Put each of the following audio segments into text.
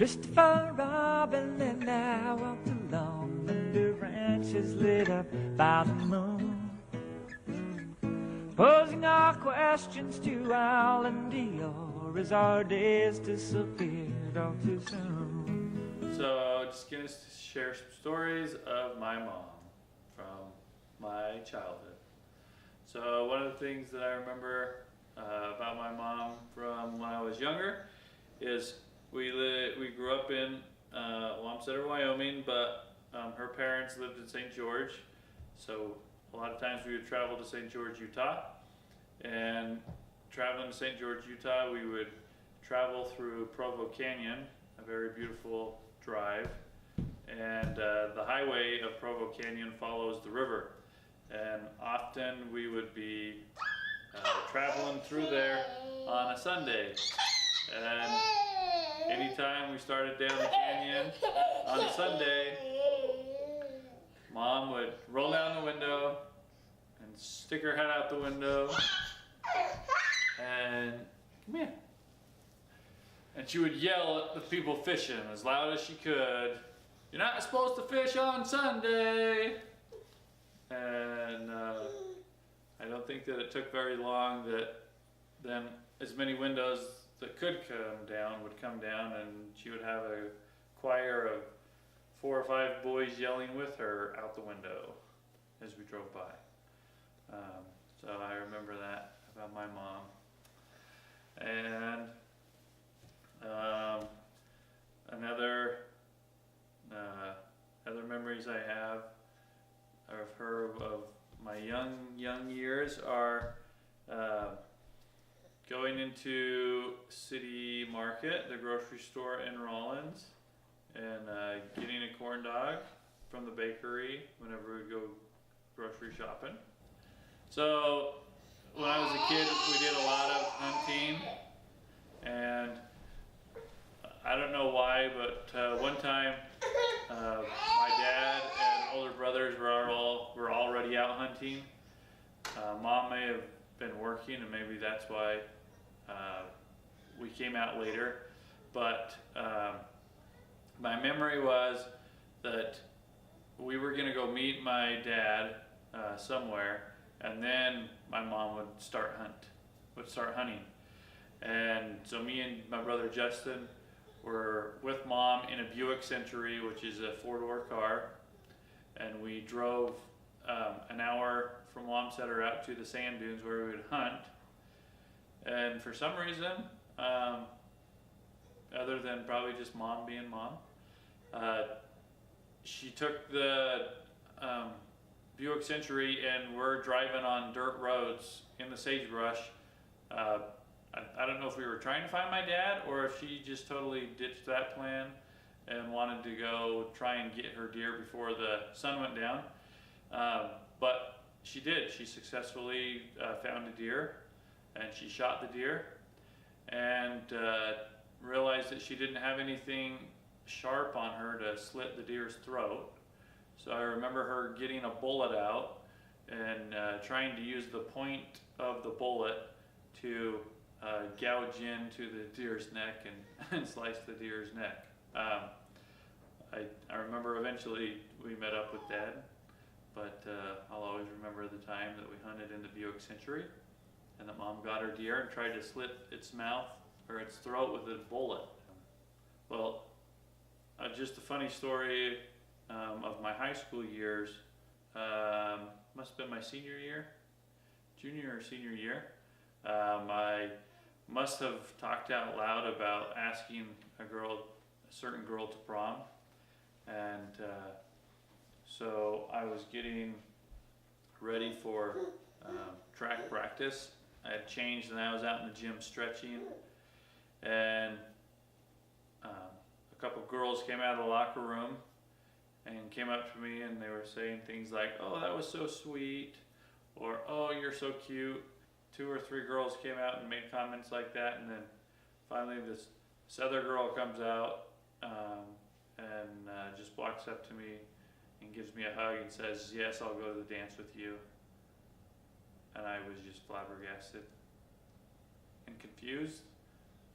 Christopher Robin and I walked along under branches lit up by the moon, posing our questions to Al and Dior as our days disappeared all too soon. So just gonna share some stories of my mom from my childhood. So one of the things that I remember about my mom from when I was younger is we grew up in Wamsutter, Wyoming, but her parents lived in St. George. So a lot of times we would travel to St. George, Utah. And traveling to St. George, Utah, we would travel through Provo Canyon, a very beautiful drive. And the highway of Provo Canyon follows the river. And often we would be traveling through there on a Sunday. And anytime we started down the canyon on a Sunday, Mom would roll down the window and stick her head out the window and come here. And she would yell at the people fishing as loud as she could, "You're not supposed to fish on Sunday." And I don't think that it took very long that then as many windows that could come down would come down, and she would have a choir of 4 or 5 boys yelling with her out the window as we drove by. So I remember that about my mom. And other memories I have of her of my young years are going into City Market, the grocery store in Rawlins, and getting a corn dog from the bakery whenever we go grocery shopping. So when I was a kid, we did a lot of hunting, and I don't know why, but one time my dad and older brothers were already out hunting. Mom may have been working, and maybe that's why we came out later. But my memory was that we were going to go meet my dad somewhere, and then my mom would start hunting. And so me and my brother Justin were with Mom in a Buick Century, which is a 4-door car, and we drove an hour from Wamsutter out to the sand dunes where we would hunt. And for some reason, other than probably just Mom being Mom, she took the Buick Century, and we're driving on dirt roads in the sagebrush. I don't know if we were trying to find my dad or if she just totally ditched that plan and wanted to go try and get her deer before the sun went down. But she did. She successfully found a deer, and she shot the deer and realized that she didn't have anything sharp on her to slit the deer's throat. So I remember her getting a bullet out and trying to use the point of the bullet to gouge into the deer's neck and slice the deer's neck. I remember eventually we met up with Dad, but I'll always remember the time that we hunted in the Buick Century and that Mom got her deer and tried to slit its mouth or its throat with a bullet. Well, just a funny story of my high school years, must have been my junior or senior year. I must have talked out loud about asking a certain girl to prom, and so I was getting ready for track practice. I had changed and I was out in the gym stretching, and a couple girls came out of the locker room and came up to me, and they were saying things like, "Oh, that was so sweet," or "Oh, you're so cute." 2 or 3 girls came out and made comments like that, and then finally this other girl comes out and just walks up to me and gives me a hug and says, "Yes, I'll go to the dance with you." And I was just flabbergasted and confused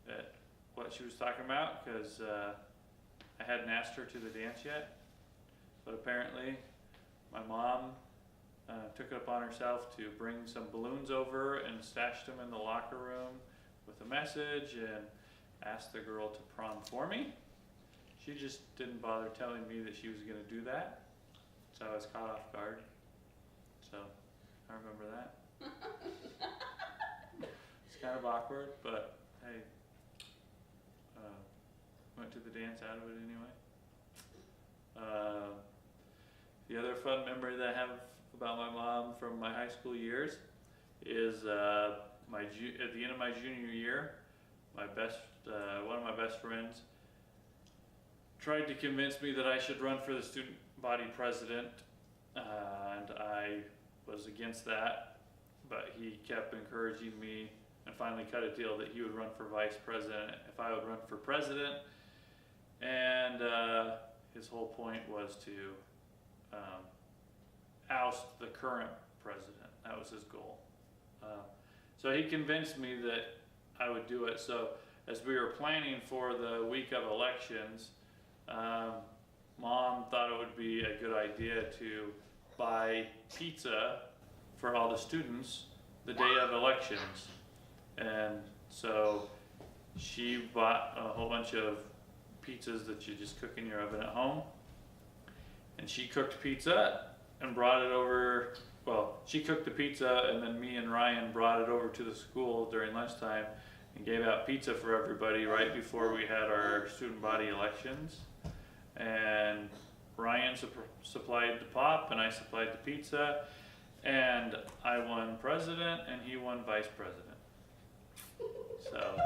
at what she was talking about, because I hadn't asked her to the dance yet, but apparently my mom took it upon herself to bring some balloons over and stashed them in the locker room with a message and asked the girl to prom for me. She just didn't bother telling me that she was going to do that, so I was caught off guard. So I remember that. It's kind of awkward, but hey, went to the dance out of it anyway. The other fun memory that I have about my mom from my high school years is at the end of my junior year, one of my best friends tried to convince me that I should run for the student body president, and I was against that, but he kept encouraging me and finally cut a deal that he would run for vice president if I would run for president. And his whole point was to oust the current president. That was his goal. So he convinced me that I would do it. So as we were planning for the week of elections, Mom thought it would be a good idea to buy pizza for all the students the day of elections. And so she bought a whole bunch of pizzas that you just cook in your oven at home. And she cooked pizza and brought it over. Well, she cooked the pizza, and then me and Ryan brought it over to the school during lunchtime and gave out pizza for everybody right before we had our student body elections. And Ryan supplied the pop, and I supplied the pizza, and I won president, and he won vice president. So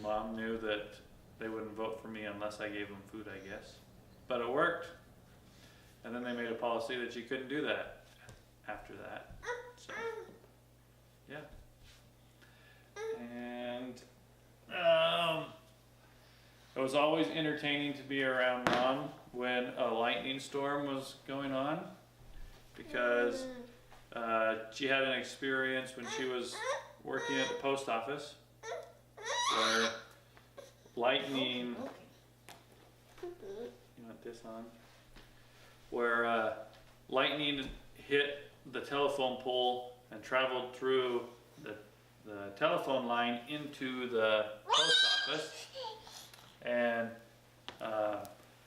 Mom knew that they wouldn't vote for me unless I gave them food, I guess. But it worked. And then they made a policy that you couldn't do that after that. So, yeah. And it was always entertaining to be around Mom when a lightning storm was going on, because she had an experience when she was working at the post office where lightning, you want this on? Where lightning hit the telephone pole and traveled through the telephone line into the post office. And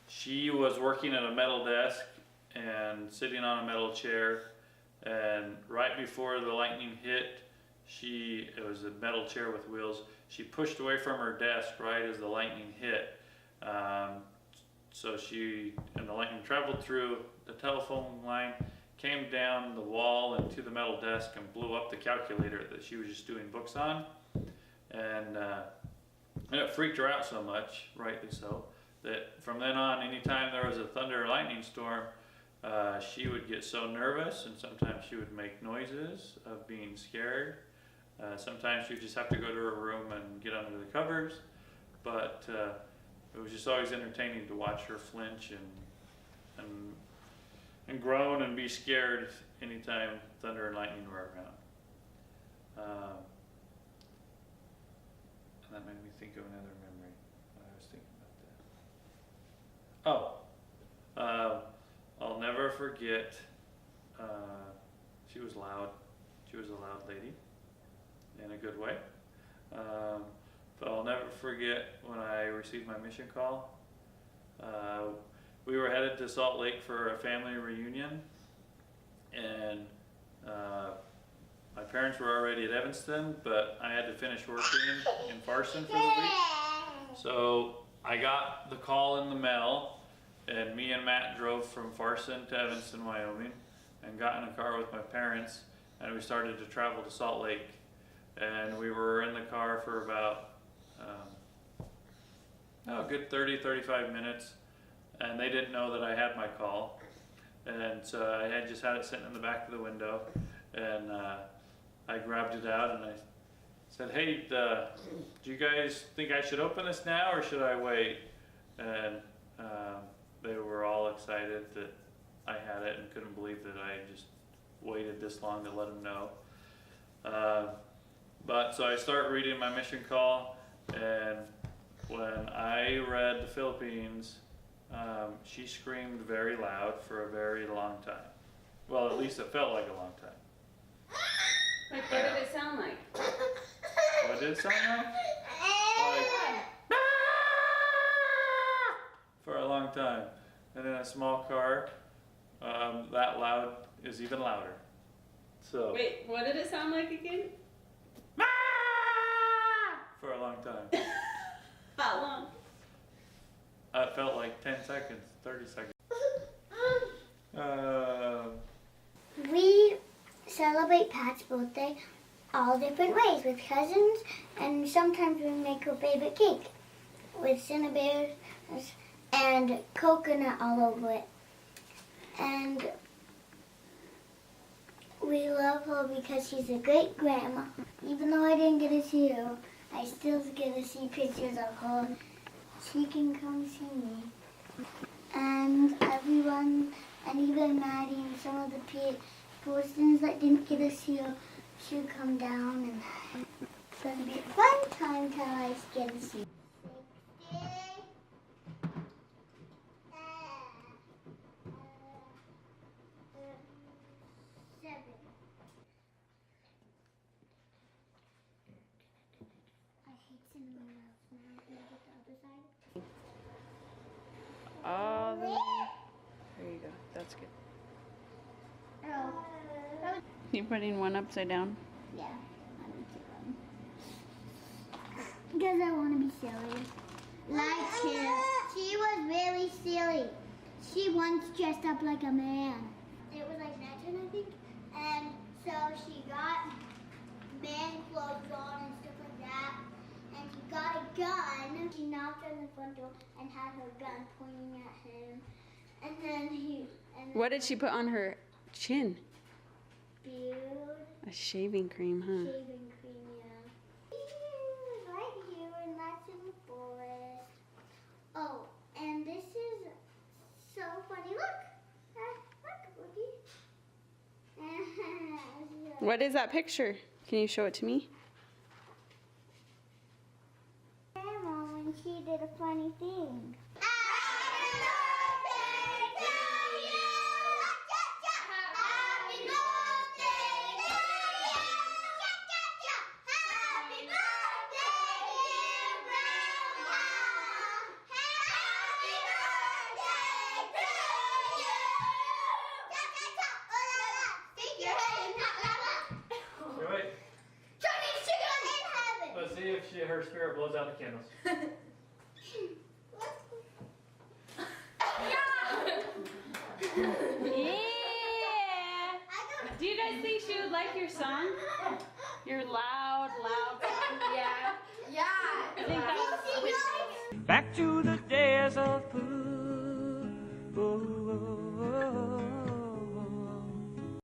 she was working at a metal desk and sitting on a metal chair, and right before the lightning hit, it was a metal chair with wheels, she pushed away from her desk right as the lightning hit. So the lightning traveled through the telephone line, came down the wall and to the metal desk and blew up the calculator that she was just doing books on. And it freaked her out so much, rightly so, that from then on, anytime there was a thunder or lightning storm, she would get so nervous, and sometimes she would make noises of being scared. Sometimes she would just have to go to her room and get under the covers, but it was just always entertaining to watch her flinch and groan and be scared anytime thunder and lightning were around. And that made me think of another memory when I was thinking about that. I'll never forget, she was loud. She was a loud lady in a good way. But I'll never forget when I received my mission call. We were headed to Salt Lake for a family reunion, and my parents were already at Evanston, but I had to finish working in Farson for the week. So I got the call in the mail, and me and Matt drove from Farson to Evanston, Wyoming, and got in a car with my parents, and we started to travel to Salt Lake. And we were in the car for about a good 30-35 minutes, and they didn't know that I had my call, and so I had just had it sitting in the back of the window, and I grabbed it out and I said, "Hey, do you guys think I should open this now or should I wait?" And they were all excited that I had it and couldn't believe that I just waited this long to let them know. But so I start reading my mission call, and when I read the Philippines, she screamed very loud for a very long time. Well, at least it felt like a long time. Like, what did it sound like? What did it sound like? Like, for a long time. And in a small car, that loud is even louder. So. Wait, what did it sound like again? For a long time. How long? It felt like 10 seconds, 30 seconds. We celebrate Pat's birthday all different ways with cousins, and sometimes we make her favorite cake with cinnamon and coconut all over it. And we love her because she's a great grandma. Even though I didn't get to see her, I still get to see pictures of her. She can come see me. And everyone, and even Maddie and some of the persons that didn't get to see her, should come down, and it's going to be a fun time till I get to see her. There you go. That's good. You're putting one upside down? Yeah, because I want to be silly. Like her. She was really silly. She once dressed up like a man. It was like nighttime, I think. And so she got man clothes on and stuff like that. And she got a gun. She knocked on the front door and had her gun pointing at him. And then What did she put on her chin? beard. A shaving cream, huh? Shaving cream, yeah. Right here, and that's in the forest. Oh, and this is so funny. Look! Look, Wookie. What is that picture? Can you show it to me? Grandma, when she did a funny thing. Let's see if her spirit blows out the candles. Yeah! Do you guys think she would like your song? Your loud song? Yeah. Yeah. I think that was Back to the days of food.